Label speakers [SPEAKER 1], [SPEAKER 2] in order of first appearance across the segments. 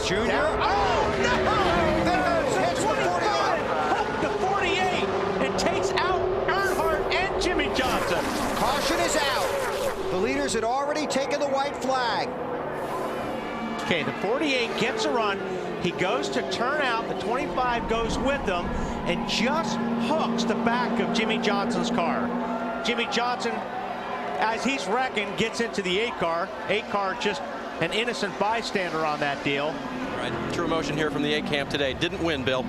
[SPEAKER 1] Jr.
[SPEAKER 2] Oh, no!
[SPEAKER 1] Vickers hits the
[SPEAKER 2] 25, hooked to 48, and takes out Earnhardt and Jimmy Johnson.
[SPEAKER 1] Caution is out. The leaders had already taken the white flag.
[SPEAKER 2] Okay, the 48 gets a run. He goes to turn out. The 25 goes with him and just hooks the back of Jimmy Johnson's car. Jimmy Johnson, as he's wrecking, gets into the 8 car. 8 car just an innocent bystander on that deal.
[SPEAKER 3] Right, true emotion here from the 8 camp today. Didn't win, Bill.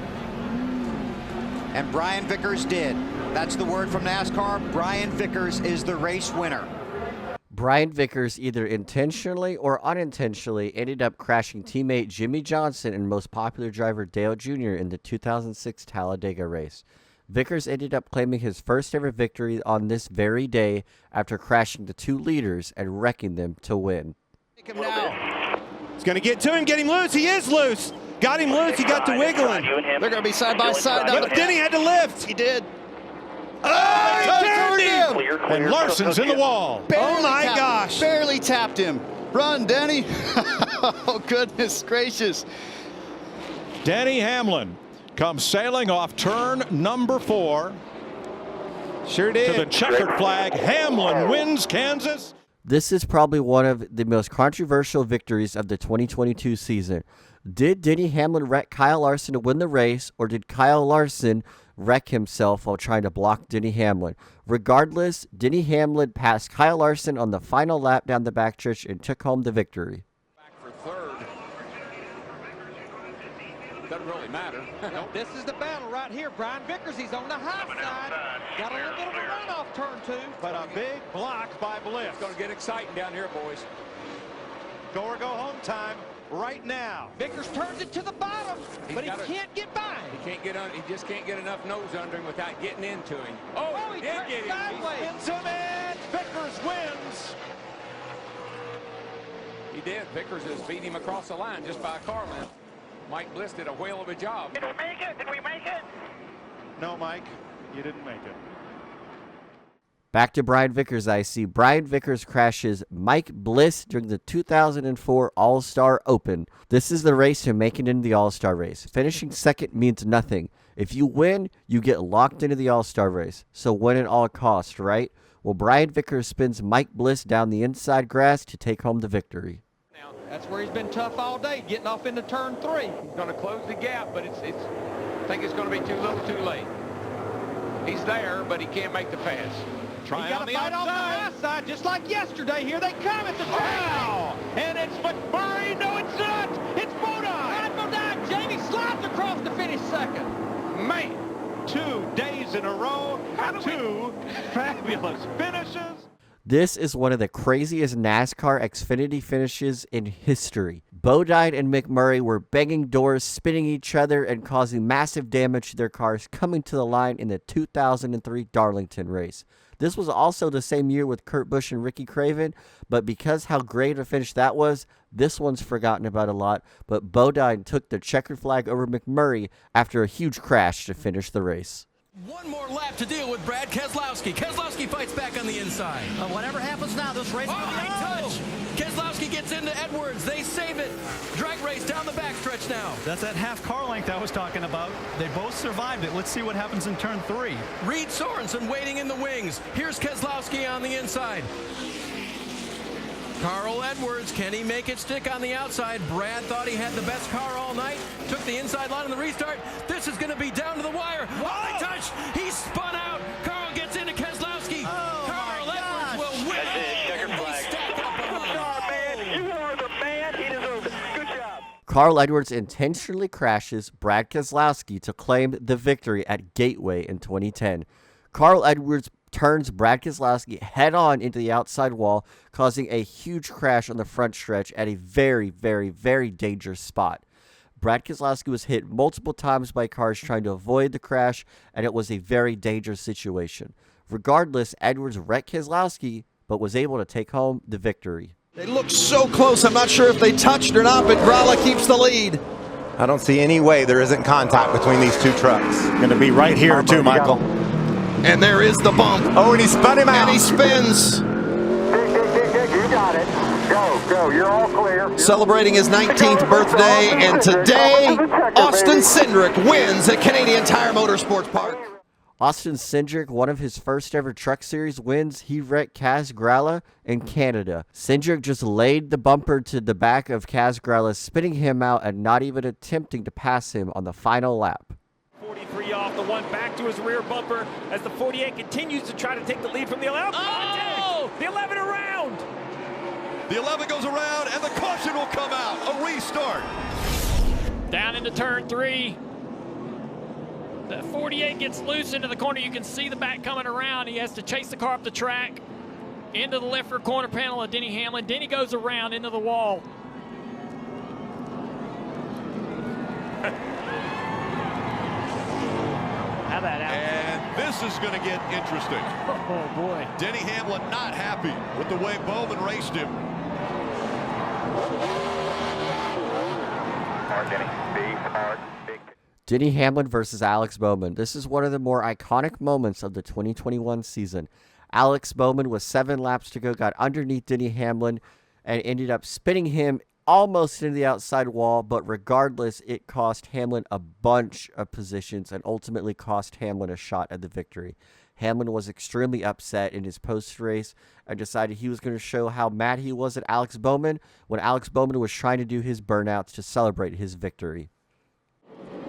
[SPEAKER 1] And Brian Vickers did. That's the word from NASCAR. Brian Vickers is the race winner.
[SPEAKER 4] Brian Vickers either intentionally or unintentionally ended up crashing teammate Jimmy Johnson and most popular driver Dale Jr. in the 2006 Talladega race. Vickers ended up claiming his first ever victory on this very day after crashing the 2 leaders and wrecking them to win.
[SPEAKER 1] Take him now.
[SPEAKER 5] He's going to get to him, get him loose. He is loose. Got him loose. He got to wiggling.
[SPEAKER 6] They're going to be side by side.
[SPEAKER 5] But then he had to lift.
[SPEAKER 6] He did.
[SPEAKER 5] Oh, he turned him.
[SPEAKER 6] Clear,
[SPEAKER 5] And Larson's in the wall.
[SPEAKER 6] Barely
[SPEAKER 5] Oh, my
[SPEAKER 6] tapped,
[SPEAKER 5] gosh.
[SPEAKER 6] Barely tapped him. Run, Denny. Oh, goodness gracious.
[SPEAKER 7] Denny Hamlin comes sailing off turn number 4.
[SPEAKER 5] Sure did.
[SPEAKER 7] To the checkered flag. Hamlin wins Kansas.
[SPEAKER 4] This is probably one of the most controversial victories of the 2022 season. Did Denny Hamlin wreck Kyle Larson to win the race, or did Kyle Larson wreck himself while trying to block Denny Hamlin? Regardless, Denny Hamlin passed Kyle Larson on the final lap down the backstretch and took home the victory.
[SPEAKER 8] Back for third. Doesn't really matter.
[SPEAKER 2] This is the battle right here. Brian Vickers, he's on the high side. Got a little bit of a run off turn 2.
[SPEAKER 5] But a big block by Bliss.
[SPEAKER 8] It's going to get exciting down here, boys.
[SPEAKER 5] Go or go home time right now.
[SPEAKER 2] Vickers turns it to the bottom, but he can't get by.
[SPEAKER 8] He can't get on. He just can't get enough nose under him without getting into him.
[SPEAKER 2] Oh, he
[SPEAKER 8] did
[SPEAKER 2] turned
[SPEAKER 8] get him.
[SPEAKER 2] sideways.
[SPEAKER 5] He spins him and Vickers wins.
[SPEAKER 8] He did. Vickers has beat him across the line just by a car length. Mike Bliss did a whale of a job.
[SPEAKER 2] Did we make it? Did we make it?
[SPEAKER 5] No, Mike, you didn't make it.
[SPEAKER 4] Back to Brian Vickers, I see. Brian Vickers crashes Mike Bliss during the 2004 All-Star Open. This is the race to make it into the All-Star race. Finishing second means nothing. If you win, you get locked into the All-Star race. So win at all costs, right? Well, Brian Vickers spins Mike Bliss down the inside grass to take home the victory.
[SPEAKER 2] Now, that's where he's been tough all day, getting off into turn 3.
[SPEAKER 8] He's going to close the gap, but I think it's going to be too little too late. He's there, but he can't make the pass.
[SPEAKER 2] He got to fight off the high side, just like yesterday. Here they come at the track.
[SPEAKER 5] Wow! And it's McMurray. No, it's not. It's Bodine.
[SPEAKER 2] Jamie slides across to finish second.
[SPEAKER 5] Man, 2 days in a row, 2 fabulous finishes.
[SPEAKER 4] This is one of the craziest NASCAR Xfinity finishes in history. Bodine and McMurray were banging doors, spinning each other, and causing massive damage to their cars coming to the line in the 2003 Darlington race. This was also the same year with Kurt Busch and Ricky Craven, but because how great a finish that was, this one's forgotten about a lot. But Bodine took the checkered flag over McMurray after a huge crash to finish the race.
[SPEAKER 3] One more lap to deal with Brad Keselowski. Keselowski fights back on the inside.
[SPEAKER 2] Whatever happens now, this race
[SPEAKER 3] Oh, high touch. Keselowski gets into Edwards. They save it. Drag race down the backstretch now.
[SPEAKER 9] That's that half car length I was talking about. They both survived it. Let's see what happens in turn 3.
[SPEAKER 3] Reed Sorensen waiting in the wings. Here's Keselowski on the inside. Carl Edwards, can he make it stick on the outside? Brad thought he had the best car all night. Took the inside line on the restart. This is going to be down to the wire. High touch. He spun out. Carl gets into Keselowski. Carl Edwards will win.
[SPEAKER 2] You are the man. He deserves it. Good job.
[SPEAKER 4] Carl Edwards intentionally crashes Brad Keselowski to claim the victory at Gateway in 2010. Carl Edwards turns Brad Keselowski head-on into the outside wall, causing a huge crash on the front stretch at a very, very, very dangerous spot. Brad Keselowski was hit multiple times by cars trying to avoid the crash, and it was a very dangerous situation. Regardless, Edwards wrecked Keselowski, but was able to take home the victory.
[SPEAKER 6] They look so close. I'm not sure if they touched or not, but Gralla keeps the lead.
[SPEAKER 10] I don't see any way there isn't contact between these 2 trucks.
[SPEAKER 7] Going to be right here too, Michael.
[SPEAKER 6] And there is the bump.
[SPEAKER 10] Oh, and he spun him out.
[SPEAKER 6] And he spins.
[SPEAKER 2] You got it. Go.
[SPEAKER 11] go. You're all clear.
[SPEAKER 12] Celebrating his 19th birthday, and today, Austin Cindric wins at Canadian Tire Motorsports Park.
[SPEAKER 4] Austin Cindric, one of his first ever Truck Series wins, he wrecked Kaz Grala in Canada. Cindric just laid the bumper to the back of Kaz Grala, spinning him out and not even attempting to pass him on the final lap.
[SPEAKER 13] 43 off the one, back to his rear bumper as the 48 continues to try to take the lead from the 11. Oh! The 11 around!
[SPEAKER 7] The 11 goes around, and the caution will come out. A restart.
[SPEAKER 13] Down into turn 3. The 48 gets loose into the corner. You can see the back coming around. He has to chase the car up the track into the left rear corner panel of Denny Hamlin. Denny goes around into the wall. How about that?
[SPEAKER 7] And this is going to get interesting.
[SPEAKER 13] Oh, boy.
[SPEAKER 7] Denny Hamlin not happy with the way Bowman raced him.
[SPEAKER 11] Hard, Denny. Big, hard, big.
[SPEAKER 4] Denny Hamlin versus Alex Bowman. This is one of the more iconic moments of the 2021 season. Alex Bowman, with 7 laps to go, got underneath Denny Hamlin and ended up spinning him almost into the outside wall, but regardless, it cost Hamlin a bunch of positions and ultimately cost Hamlin a shot at the victory. Hamlin was extremely upset in his post-race and decided he was going to show how mad he was at Alex Bowman when Alex Bowman was trying to do his burnouts to celebrate his victory.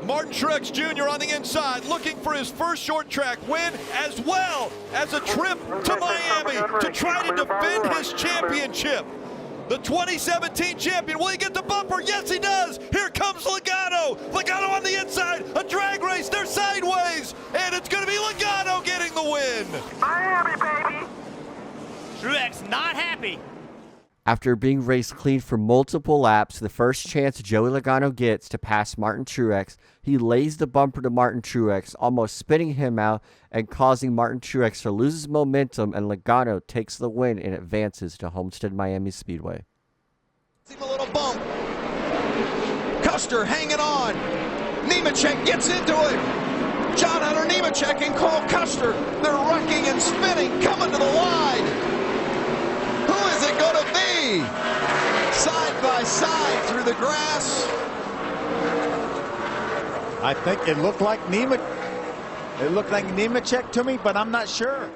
[SPEAKER 7] Martin Truex Jr. on the inside, looking for his first short track win, as well as a trip to Miami to try to defend his championship. The 2017 champion, will he get the bumper? Yes, he does. Here comes Logano. Logano on the inside, a drag race, they're sideways, and it's going to be Logano getting the win.
[SPEAKER 11] Miami, baby.
[SPEAKER 13] Truex not happy.
[SPEAKER 4] After being raced clean for multiple laps, the first chance Joey Logano gets to pass Martin Truex, he lays the bumper to Martin Truex, almost spinning him out and causing Martin Truex to lose his momentum, and Logano takes the win and advances to Homestead Miami Speedway.
[SPEAKER 12] See a little bump. Custer hanging on. Nemechek gets into it. John Hunter Nemechek and Cole Custer. They're wrecking and spinning, coming to the line. Who is it going to be? Side by side through the grass.
[SPEAKER 14] I think it looked like Nemechek to me, but I'm not sure.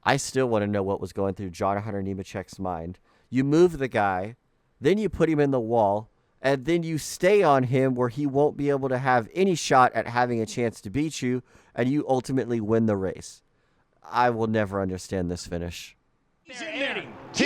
[SPEAKER 4] I still want to know what was going through John Hunter Nemechek's mind. You move the guy, then you put him in the wall, and then you stay on him where he won't be able to have any shot at having a chance to beat you, and you ultimately win the race. I will never understand this finish.
[SPEAKER 13] See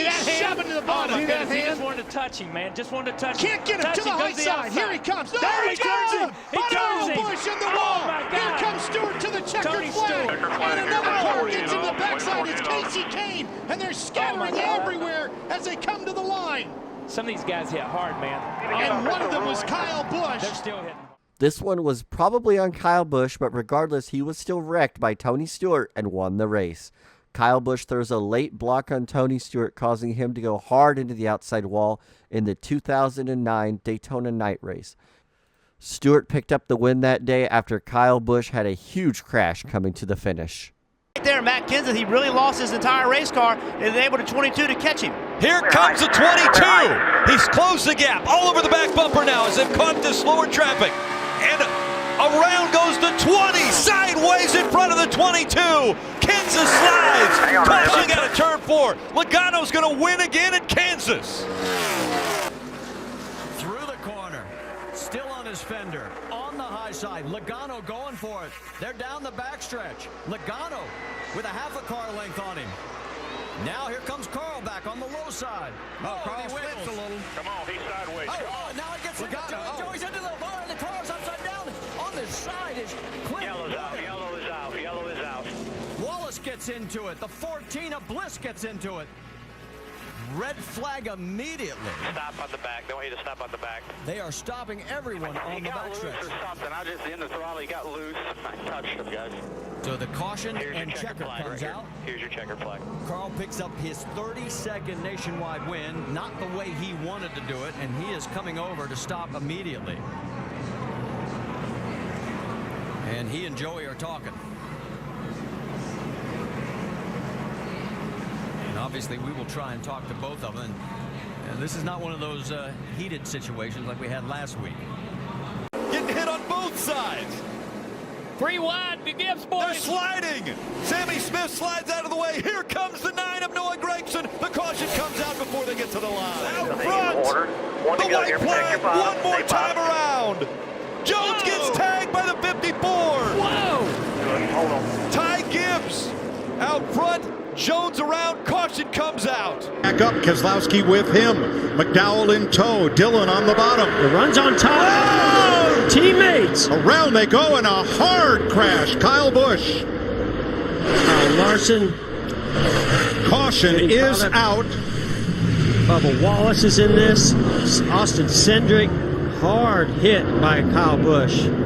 [SPEAKER 13] that hand? To the bottom. See that hand? Just wanted to touch him, man. Just wanted to touch him.
[SPEAKER 15] Can't get him to the high side. Here he comes. No,
[SPEAKER 13] there
[SPEAKER 15] he turns him.
[SPEAKER 13] He turns him.
[SPEAKER 15] Bush in the wall.
[SPEAKER 13] Oh, my God.
[SPEAKER 15] Here comes Stewart to the checkered flag. And another car gets in the backside. It's Casey Kane. And they're scattering everywhere as they come to the line.
[SPEAKER 13] Some of these guys hit hard, man.
[SPEAKER 15] And one of them was Kyle Busch.
[SPEAKER 13] They're still hitting.
[SPEAKER 4] This one was probably on Kyle Busch, but regardless, he was still wrecked by Tony Stewart and won the race. Kyle Busch throws a late block on Tony Stewart, causing him to go hard into the outside wall in the 2009 Daytona night race. Stewart picked up the win that day after Kyle Busch had a huge crash coming to the finish.
[SPEAKER 2] Right there, Matt Kenseth, he really lost his entire race car and is able to 22 to catch him.
[SPEAKER 7] Here comes the 22. He's closed the gap all over the back bumper now as they've caught this slower traffic. And around goes the 20, sideways in front of the 22. Kansas slides, caution out of turn 4. Logano's going to win again at Kansas.
[SPEAKER 3] Through the corner, still on his fender, on the high side. Logano going for it. They're down the backstretch. Logano with a half a car length on him. Now here comes Carl back on the low side. Oh, Carl slips a little.
[SPEAKER 11] Come on, he's sideways.
[SPEAKER 3] Oh, now it gets Logano. Joey's into the bar, and the car's upside down. On the side is Clint.
[SPEAKER 11] Yellow's out, yellow is out, yellow is out.
[SPEAKER 3] Wallace gets into it. The 14 of Bliss gets into it. Red flag immediately.
[SPEAKER 11] Stop on the back. Don't hit a stop on the back.
[SPEAKER 3] They are stopping everyone on the backstretch.
[SPEAKER 11] Or something. I just in the throttle. He got loose. I touched him, guys.
[SPEAKER 3] So the caution and checker comes out.
[SPEAKER 11] Here's your checker flag.
[SPEAKER 3] Carl picks up his 32nd nationwide win, not the way he wanted to do it, and he is coming over to stop immediately. And he and Joey are talking. And obviously we will try and talk to both of them. And this is not one of those heated situations like we had last week.
[SPEAKER 7] Getting hit on both sides.
[SPEAKER 13] 3 wide, big Gibbs, boys.
[SPEAKER 7] They're sliding. Sammy Smith slides out of the way. Here comes the 9 of Noah Gragson. The caution comes out before they get to the line. Out front. The white flag one more time around. Jones gets tagged by the 54.
[SPEAKER 13] Whoa.
[SPEAKER 7] Ty Gibbs out front. Jones around. Caution comes out.
[SPEAKER 14] Back up, Keselowski with him. McDowell in tow. Dillon on the bottom.
[SPEAKER 16] The runs on top.
[SPEAKER 14] Oh!
[SPEAKER 16] Teammates.
[SPEAKER 14] Around they go in a hard crash. Kyle Busch.
[SPEAKER 16] Kyle Larson.
[SPEAKER 14] Caution is out.
[SPEAKER 16] Bubba Wallace is in this. Austin Cindric. Hard hit by Kyle Busch.